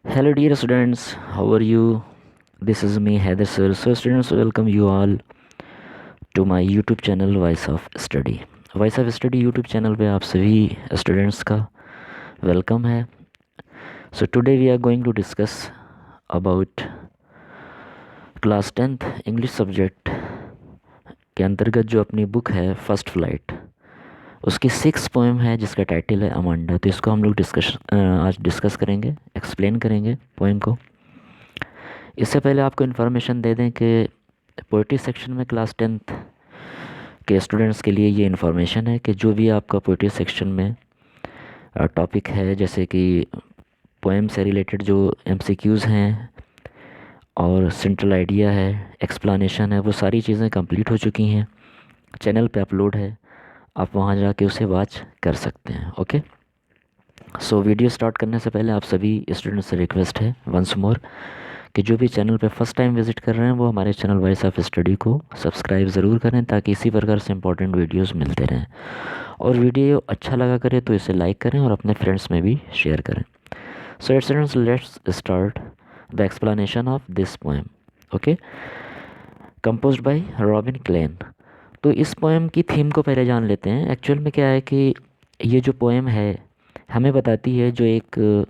Hello, dear students. How are you? This is me, Heather sir. So, students, welcome you all to my YouTube channel, Voice of Study. Voice of Study YouTube channel पे आप सभी students का welcome है. So today we are going to discuss about class 10th English subject के अंतर्गत जो अपनी book है फर्स्ट फ्लाइट, उसकी 6 पोएम है जिसका टाइटल है अमांडा. तो इसको हम लोग आज डिस्कस करेंगे, एक्सप्लेन करेंगे पोएम को. इससे पहले आपको इन्फॉर्मेशन दे दें कि पोइट्री सेक्शन में क्लास 10th के स्टूडेंट्स के लिए ये इन्फॉर्मेशन है कि जो भी आपका पोइट्री सेक्शन में टॉपिक है, जैसे कि पोएम से रिलेटेड जो एमसीक्यूज़ हैं और सेंट्रल आइडिया है, एक्सप्लानेशन है, वो सारी चीज़ें कंप्लीट हो चुकी हैं. चैनल पे अपलोड है, आप वहाँ जाके उसे वॉच कर सकते हैं. ओके, सो वीडियो स्टार्ट करने से पहले आप सभी स्टूडेंट्स से रिक्वेस्ट है वंस मोर कि जो भी चैनल पे फर्स्ट टाइम विज़िट कर रहे हैं वो हमारे चैनल वॉइस ऑफ स्टडी को सब्सक्राइब ज़रूर करें ताकि इसी प्रकार से इंपॉर्टेंट वीडियोस मिलते रहें. और वीडियो अच्छा लगा करे तो इसे लाइक करें और अपने फ्रेंड्स में भी शेयर करें. So students, let's start the explanation of this poem. Okay, composed by Robin Klein. तो इस पोएम की थीम को पहले जान लेते हैं. एक्चुअल में क्या है कि ये जो पोएम है हमें बताती है जो एक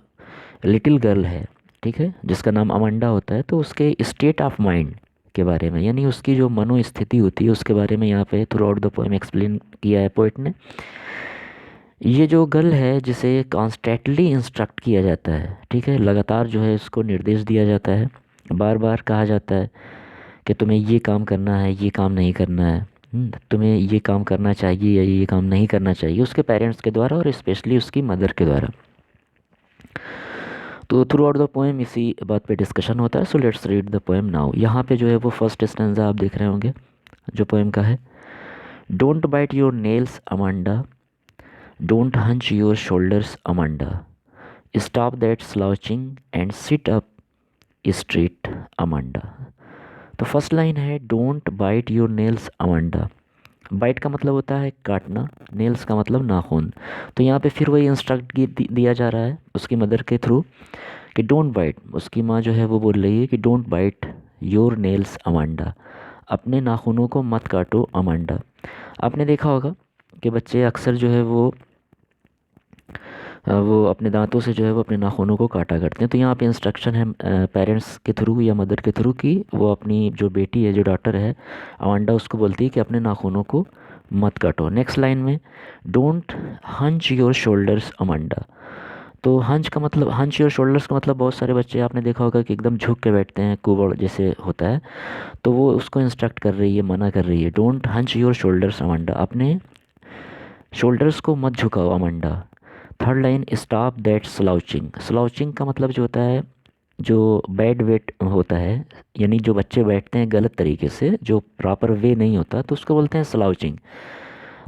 लिटिल गर्ल है, ठीक है, जिसका नाम अमांडा होता है, तो उसके स्टेट ऑफ माइंड के बारे में, यानी उसकी जो मनोस्थिति होती है उसके बारे में यहाँ पे through out the poem explain किया है पोइट ने. ये जो गर्ल है जिसे कॉन्स्टेंटली इंस्ट्रक्ट किया जाता है, ठीक है, लगातार जो है उसको निर्देश दिया जाता है, बार बार कहा जाता है कि तुम्हें ये काम करना है, ये काम नहीं करना है, तुम्हें ये काम करना चाहिए या ये काम नहीं करना चाहिए, उसके पेरेंट्स के द्वारा और स्पेशली उसकी मदर के द्वारा. तो थ्रू आउट द पोएम इसी बात पे डिस्कशन होता है. So let's read the poem now. यहाँ पे जो है वो फर्स्ट स्टैंजा आप देख रहे होंगे जो पोएम का है. Don't bite your nails Amanda, don't hunch your shoulders Amanda, stop that slouching and sit up straight Amanda. तो फर्स्ट लाइन है don't bite your nails Amanda. Bite का मतलब होता है काटना, नेल्स का मतलब नाखून. तो यहाँ पे फिर वही इंस्ट्रक्ट दिया जा रहा है उसकी मदर के थ्रू कि डोंट बाइट. उसकी माँ जो है वो बोल रही है कि don't bite your nails Amanda, अपने नाखूनों को मत काटो अमांडा. आपने देखा होगा कि बच्चे अक्सर जो है वो अपने दांतों से जो है वो अपने नाखूनों को काटा करते हैं. तो यहाँ पे इंस्ट्रक्शन है पेरेंट्स के थ्रू या मदर के थ्रू कि वो अपनी जो बेटी है, जो डॉटर है अमांडा, उसको बोलती है कि अपने नाखूनों को मत काटो. नेक्स्ट लाइन में don't hunch your shoulders Amanda. तो हंच का मतलब, हंच योर शोल्डर्स का मतलब, बहुत सारे बच्चे आपने देखा होगा कि एकदम झुक के बैठते हैं, कुबड़ जैसे होता है. तो वो उसको इंस्ट्रक्ट कर रही है, मना कर रही है. Don't hunch your shoulders Amanda, अपने शोल्डर्स को मत झुकाओ Amanda. Third line stop that slouching. Slouching का मतलब जो होता है जो बैड वेट होता है, यानी जो बच्चे बैठते हैं गलत तरीके से, जो प्रॉपर वे नहीं होता, तो उसको बोलते हैं स्लाउचिंग.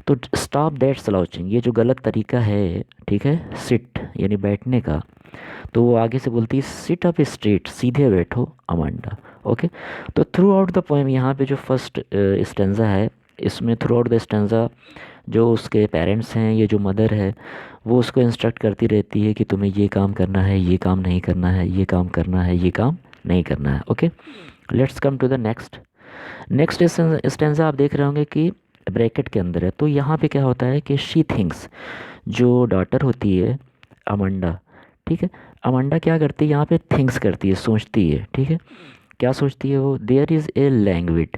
तो स्टॉप दैट स्लाउचिंग, ये जो गलत तरीका है, ठीक है, सिट यानी बैठने का, तो वो आगे से बोलती है सिट अप स्ट्रेट, सीधे बैठो अमांडा. ओके, तो थ्रू आउट द पोएम यहाँ पे जो फर्स्ट स्टेंजा है, इसमें थ्रू आउट द स्टेंजा जो उसके पेरेंट्स हैं, ये जो मदर है, वो उसको इंस्ट्रक्ट करती रहती है कि तुम्हें ये काम करना है, ये काम नहीं करना है, ये काम करना है, ये काम नहीं करना है. Okay, let's come to the next. Next stanza आप देख रहे होंगे कि ब्रैकेट के अंदर है. तो यहाँ पे क्या होता है कि शी थिंक्स, जो डॉटर होती है अमांडा, ठीक है, अमांडा क्या करती है यहाँ पे, थिंक्स करती है, सोचती है, ठीक है. क्या सोचती है वो, देयर इज़ ए लैंग्विड.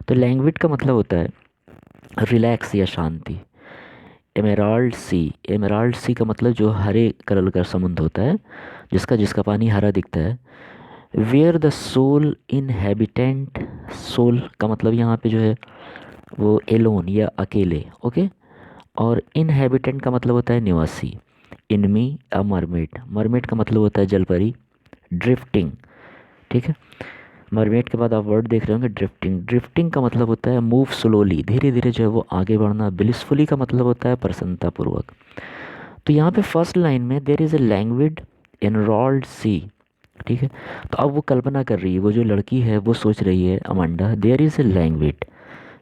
तो लैंग्विड का मतलब होता है रिलैक्स या शांति. एमेराल्ड सी, एमेराल्ड सी का मतलब जो हरे कलर का समुद्र होता है, जिसका जिसका पानी हरा दिखता है. Where the sole inhabitant, sole का मतलब यहाँ पे जो है वो एलोन या अकेले. ओके, और इनहेबिटेंट का मतलब होता है निवासी. इनमी अ मरमेड, मरमेड का मतलब होता है जलपरी. ड्रिफ्टिंग, ठीक है, मरमेड के बाद आप वर्ड देख रहे होंगे ड्रिफ्टिंग. ड्रिफ्टिंग का मतलब होता है मूव स्लोली, धीरे धीरे जो है वो आगे बढ़ना. ब्लिसफुली का मतलब होता है प्रसन्नतापूर्वक. तो यहाँ पे फर्स्ट लाइन में देयर इज़ ए लैंग्विड एनरोल्ड सी, ठीक है. तो अब वो कल्पना कर रही है, वो जो लड़की है वो सोच रही है Amanda, there is a languid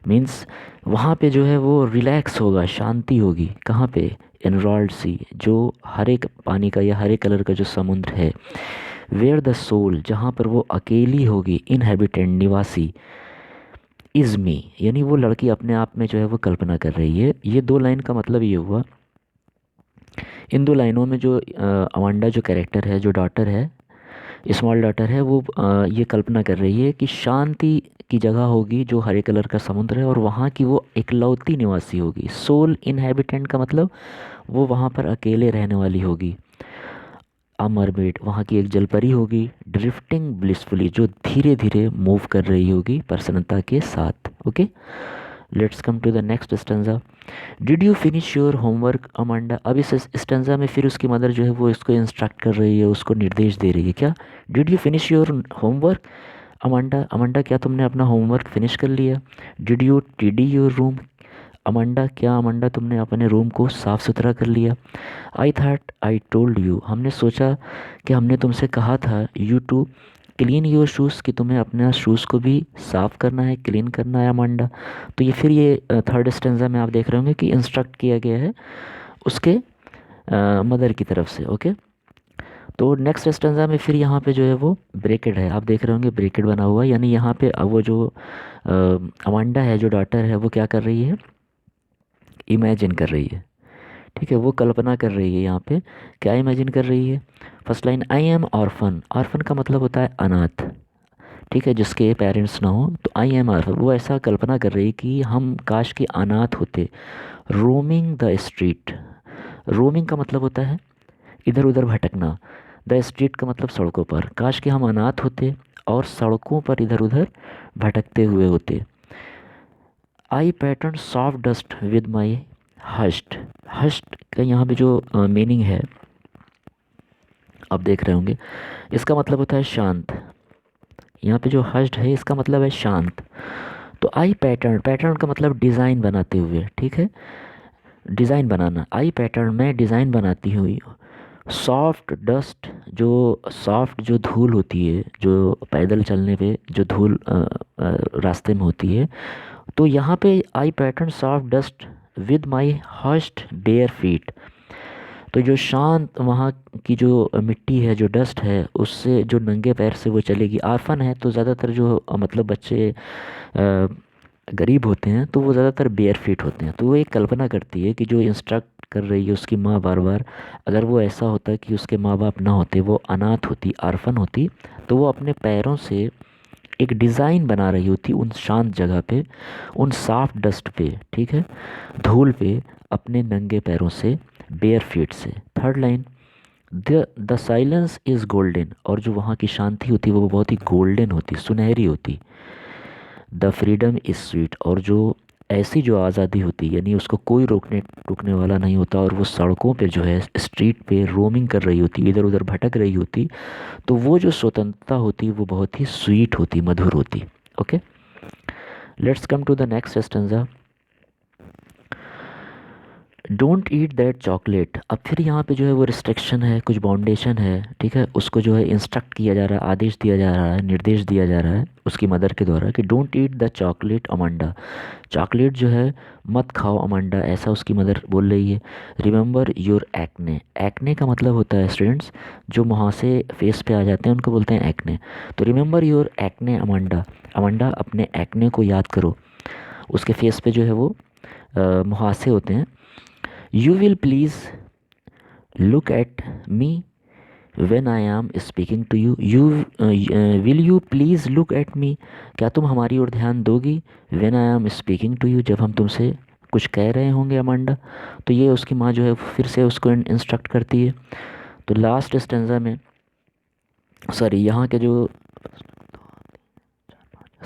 means वहाँ पे जो है वो रिलैक्स होगा, शांति होगी. कहाँ पे, एनरोल्ड सी, जो हरे पानी का या हरे कलर का जो समुद्र है. वेयर द सोल, जहाँ पर वो अकेली होगी, इनहेबिटेंट निवासी, इज़ मी, यानी वो लड़की अपने आप में जो है वो कल्पना कर रही है। ये दो लाइन का मतलब ये हुआ, इन दो लाइनों में जो अमांडा जो कैरेक्टर है, जो डॉटर है, स्मॉल डॉटर है, वो ये कल्पना कर रही है कि शांति की जगह होगी जो हरे कलर का समुद्र है, और वहाँ की वो इकलौती निवासी होगी। सोल इनहेबिटेंट का मतलब वो वहाँ पर अकेले रहने वाली होगी। मरमेड, वहाँ की एक जलपरी होगी। ड्रिफ्टिंग ब्लिसफुली, जो धीरे धीरे मूव कर रही होगी प्रसन्नता के साथ। Okay, let's come to the next stanza. Did you finish your homework Amanda. अब इस स्टेंजा में फिर उसकी मदर जो है वो इसको इंस्ट्रक्ट कर रही है, उसको निर्देश दे रही है। क्या? Did you finish your homework Amanda. Amanda, क्या तुमने अपना होमवर्क फिनिश कर लिया? Did you tidy your room Amanda, क्या अमांडा तुमने अपने रूम को साफ़ सुथरा कर लिया? I thought I told you, हमने सोचा कि हमने तुमसे कहा था, you to clean your shoes, कि तुम्हें अपने शूज़ को भी साफ़ करना है, क्लीन करना है अमांडा। तो ये फिर ये थर्ड स्टेंजा में आप देख रहे होंगे कि इंस्ट्रक्ट किया गया है उसके मदर की तरफ से। ओके, तो नेक्स्ट स्टेंजा में फिर यहाँ पे जो है वो ब्रेकेट है, आप देख रहे होंगे ब्रेकेट बना हुआ है, यानी यहाँ पे वो जो अमांडा है, जो डॉटर है, वो क्या कर रही है? इमेजिन कर रही है। ठीक है, वो कल्पना कर रही है। यहाँ पे क्या इमेजिन कर रही है? First line, I am orphan. Orphan का मतलब होता है अनाथ। ठीक है, जिसके पेरेंट्स ना हो, तो आई एम ऑर्फन, वो ऐसा कल्पना कर रही कि हम काश के अनाथ होते। रोमिंग द स्ट्रीट, रोमिंग का मतलब होता है इधर उधर भटकना। द स्ट्रीट का मतलब सड़कों पर। काश के हम अनाथ होते और सड़कों पर इधर उधर भटकते हुए होते। I pattern soft dust with my hast. Hast का यहाँ पे जो मीनिंग है आप देख रहे होंगे, इसका मतलब होता है शांत। यहाँ पे जो हस्ट है इसका मतलब है शांत। तो आई पैटर्न, पैटर्न का मतलब डिज़ाइन बनाते हुए। ठीक है, डिज़ाइन बनाना। आई पैटर्न, मैं डिज़ाइन बनाती हुई। सॉफ्ट डस्ट, जो सॉफ्ट जो धूल होती है, जो पैदल चलने पे जो धूल रास्ते में होती है, तो यहाँ पे I pattern soft dust with my hast bare feet. तो जो शांत वहाँ की जो मिट्टी है, जो डस्ट है, उससे जो नंगे पैर से वो चलेगी। आर्फन है तो ज़्यादातर जो मतलब बच्चे गरीब होते हैं तो वो ज़्यादातर बेयर फीट होते हैं। तो वो एक कल्पना करती है कि जो इंस्ट्रक्ट कर रही है उसकी माँ बार बार, अगर वो ऐसा होता कि उसके माँ बाप ना होते, वो अनाथ होती, आर्फन होती, तो वो अपने पैरों से एक डिज़ाइन बना रही होती उन शांत जगह पे, उन साफ डस्ट पे, ठीक है, धूल पे, अपने नंगे पैरों से, बेयर फीट से। Third line, the silence is golden, और जो वहाँ की शांति होती है वो बहुत ही गोल्डन होती, सुनहरी होती। द फ्रीडम इज़ स्वीट, और जो ऐसी जो आज़ादी होती, यानी उसको कोई रोकने टोकने वाला नहीं होता, और वो सड़कों पे जो है, स्ट्रीट पे रोमिंग कर रही होती, इधर उधर भटक रही होती, तो वो जो स्वतंत्रता होती वो बहुत ही स्वीट होती, मधुर होती। Okay, let's come to the next stanza. Don't eat that chocolate. अब फिर यहाँ पे जो है वो रिस्ट्रिक्शन है, कुछ बाउंडेशन है। ठीक है, उसको जो है इंस्ट्रक्ट किया जा रहा है, आदेश दिया जा रहा है, निर्देश दिया जा रहा है उसकी मदर के द्वारा कि don't eat the chocolate Amanda, chocolate जो है मत खाओ अमांडा, ऐसा उसकी मदर बोल रही है। रिमेंबर योर एक्ने, एक्ने का मतलब होता है स्टूडेंट्स जो मुहासे फेस पे आ जाते हैं उनको बोलते हैं एक्ने। तो remember your acne Amanda, Amanda अपने एक्ने को याद करो। उसके फेस पे जो है वो मुहासे होते हैं। You will please look at me when I am speaking to you. Will you please look at me? क्या तुम हमारी ओर ध्यान दोगी? When I am speaking to you, जब हम तुमसे कुछ कह रहे होंगे अमांडा। तो ये उसकी माँ जो है फिर से उसको इंस्ट्रक्ट करती है। तो लास्ट स्टेंजा में, सॉरी यहाँ के जो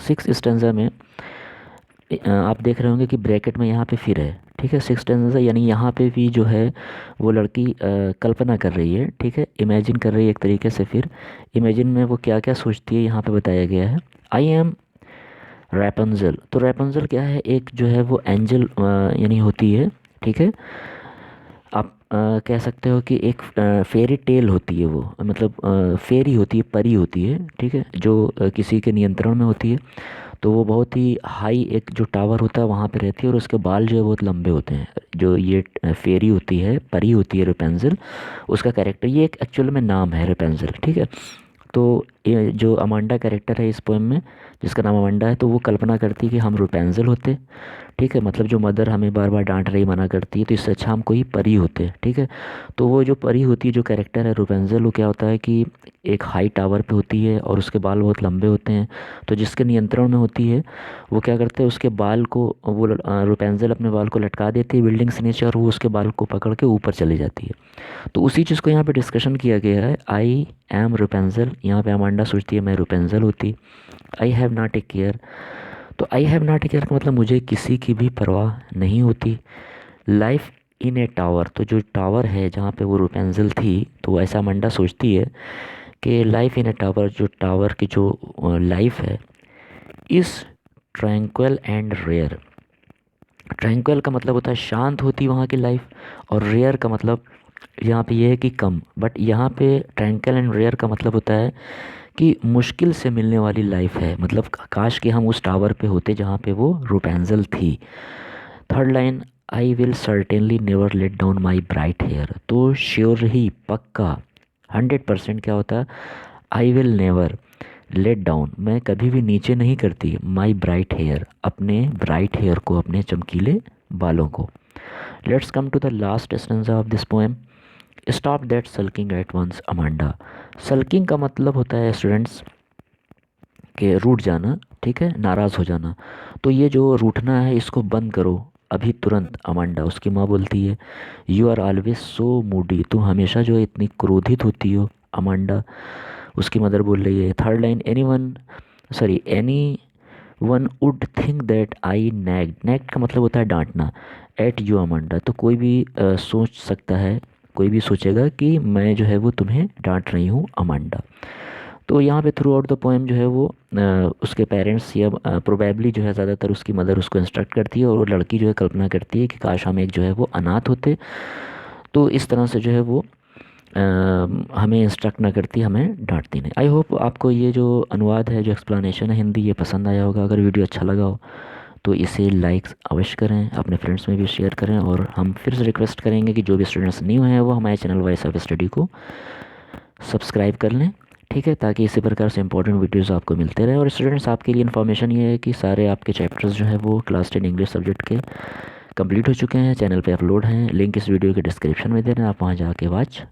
सिक्स स्टेंजा में आप देख रहे होंगे कि ब्रैकेट में यहाँ पे फिर है। ठीक है, सिक्स टेंस है, यानी यहाँ पे भी जो है वो लड़की कल्पना कर रही है। ठीक है, इमेजिन कर रही है एक तरीके से। फिर इमेजिन में वो क्या क्या सोचती है यहाँ पे बताया गया है। I am Rapunzel. तो रैपंजल क्या है? एक जो है वो एंजल यानी होती है। ठीक है, आप कह सकते हो कि एक फेरी टेल होती है वो, मतलब फेरी होती है, परी होती है। ठीक है, जो किसी के नियंत्रण में होती है। तो वो बहुत ही हाई एक जो टावर होता है वहाँ पे रहती है, और उसके बाल जो है बहुत लंबे होते हैं। जो ये फेरी होती है, परी होती है रेपेंजल, उसका कैरेक्टर, ये एक एक्चुअल में नाम है रेपेंजल। ठीक है, तो ये जो अमांडा कैरेक्टर है इस पोएम में, जिसका नाम अमांडा है, तो वो कल्पना करती है कि हम रुपेंजल होते। ठीक है, मतलब जो मदर हमें बार बार डांट रही, मना करती है, तो इससे अच्छा हम कोई परी होते। ठीक है, तो वो जो परी होती है, जो कैरेक्टर है रुपेंजल, वो क्या होता है कि एक हाई टावर पे होती है और उसके बाल बहुत लंबे होते हैं। तो जिसके नियंत्रण में होती है वो क्या करते हैं, उसके बाल को वो रुपेंजल अपने बाल को लटका देती है बिल्डिंग से नीचे, और वो उसके बाल को पकड़ के ऊपर चली जाती है। तो उसी चीज़ को यहाँ पे डिस्कशन किया गया है, आई एम रुपेंजल। यहाँ पे अमांडा सोचती है मैं रुपेंजल होती। I have not a care, तो I have not a care का मतलब मुझे किसी की भी परवाह नहीं होती। लाइफ इन ए टावर, तो जो टावर है जहाँ पे वो रुपेंजल थी, तो ऐसा अमांडा सोचती है कि लाइफ इन ए टावर, जो टावर की जो लाइफ है, is tranquil and rare. Tranquil का मतलब होता है शांत होती वहाँ की लाइफ, और रेयर का मतलब यहाँ पे ये है कि कम। बट यहाँ पे ट्रैंक्विल एंड रेयर का मतलब होता है कि मुश्किल से मिलने वाली लाइफ है, मतलब काश कि हम उस टावर पे होते जहाँ पे वो रुपेंजल थी। Third line, I will certainly never let down my bright hair, तो श्योर ही, पक्का, 100% क्या होता है, I will never let down, मैं कभी भी नीचे नहीं करती, माई ब्राइट हेयर, अपने ब्राइट हेयर को, अपने चमकीले बालों को। Let's come to the last stanza of this poem. Stop that sulking at once Amanda. Sulking का मतलब होता है स्टूडेंट्स के रूठ जाना, ठीक है, नाराज़ हो जाना। तो ये जो रूठना है इसको बंद करो अभी तुरंत, अमांडा, उसकी माँ बोलती है। You are always so moody, तुम हमेशा जो है इतनी क्रोधित होती हो, अमांडा, उसकी मदर बोल रही है। Third line, anyone would think that I nagged, nagged का मतलब होता है डांटना, एट यू अमांडा, तो कोई भी सोच सकता है, कोई भी सोचेगा कि मैं जो है वो तुम्हें डांट रही हूँ, अमांडा। तो यहाँ पे थ्रू आउट द पोएम जो है वो उसके पेरेंट्स या प्रोबेबली जो है ज़्यादातर उसकी मदर उसको इंस्ट्रक्ट करती है, और वो लड़की जो है कल्पना करती है कि काश हम एक जो है वो अनाथ होते। तो इस तरह से जो है वो हमें इंस्ट्रक्ट ना करती, हमें डांटती नहीं। आई होप आपको ये जो अनुवाद है, जो एक्सप्लेनेशन है हिंदी, ये पसंद आया होगा। अगर वीडियो अच्छा लगा हो तो इसे लाइक अवश्य करें, अपने फ्रेंड्स में भी शेयर करें, और हम फिर से रिक्वेस्ट करेंगे कि जो भी स्टूडेंट्स न्यू हैं वो हमारे चैनल वॉइस ऑफ स्टडी को सब्सक्राइब कर लें, ठीक है, ताकि इसी प्रकार से इंपॉर्टेंट वीडियोस आपको मिलते रहे। और स्टूडेंट्स, आपके लिए इन्फॉर्मेशन ये है कि सारे आपके चैप्टर्स जो है वो क्लास 10 इंग्लिश सब्जेक्ट के कंप्लीट हो चुके हैं, चैनल पे अपलोड हैं, लिंक इस वीडियो के डिस्क्रिप्शन में दे रहे हैं, आप वहाँ जाके वॉच